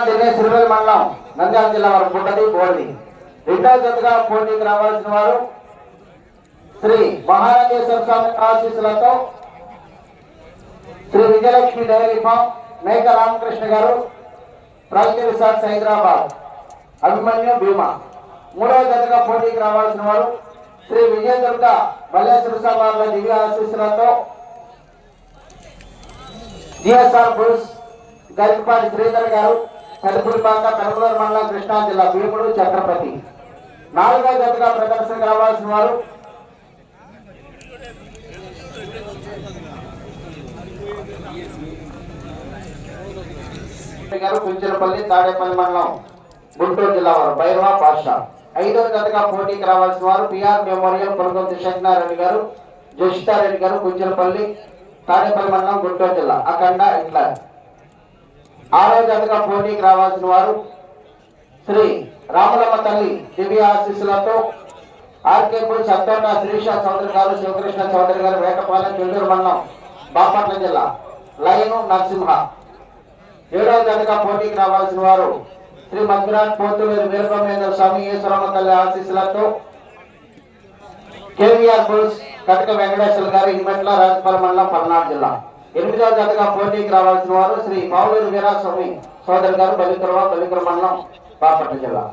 సిరివెల్ మండలం నంద్యాల జిల్లా వారు పుట్టది గోల్ది. రెండవ జతగా పోటీకి రావాల్సిన వారు శ్రీ మహారాజేశ్వర స్వామి ఆశీస్సులతో శ్రీ విజయలక్ష్మి డైరీ ఫామ్ మేక రామకృష్ణ గారు, ప్రగతి రిసార్ట్స్ హైదరాబాద్ అభిమన్యు భీమా. మూడవ జతగా పోటీకి రావాల్సిన వారు శ్రీ విజయదుర్గ మల్లేశ్వర స్వామి దివ్య ఆశీస్సులతో జిఎస్ఆర్ బుల్స్ గరికపాటి శ్రీధర్ గారు, కలుపులపాక కనుమూరు మండలం కృష్ణా జిల్లా భీముడు ఛత్రపతి. నాలుగవ జతగా ప్రదర్శనకు రావాల్సిన వారు కుంచెలపల్లి తాడేపల్లి మండలం గుంటూరు జిల్లా వారు భైరవ పాషా. ఐదవ జతగా పోటీకి రావాల్సిన వారు పిఆర్ మెమోరియల్ కొనుగోలు శేఖనారెడ్డి గారు, జోషితారెడ్డి గారు, కుంచెలపల్లి తాడేపల్లి మండలం గుంటూరు జిల్లా అఖండ ఇట్లా. ఆరవ జతగా పోటీకి రావాల్సిన వారు శ్రీ రాములమ్మ తల్లి దివ్య ఆశీస్సులతో ఆర్కేపూర్ సత్తోట శ్రీష చౌదరి గారు, శివకృష్ణ చౌదరి గారు, వేటపాలెం చెల్లూరు మండలం బాపట్ల జిల్లా లయను నరసింహ. ఏడవ జతగా పోటీకి రావాల్సిన వారు శ్రీ మధురాజ్ పోతువేరు వీరబ్రహ్మేంద్ర స్వామి ఈశ్వరమ్మ తల్లి ఆశీస్సులతో కేవీఆర్ బుల్స్ కటక వెంకటేశ్వర గారు, ఇన్మెట్ల రాజపాల మండలం పల్నాడు జిల్లా. ఎనిమిదవ జతగా పోటీకి రావాల్సిన వారు శ్రీ పావులూరు వీరాస్వామి సోదరి గారు, బలికురవ మండలం బాపట్ల జిల్లా.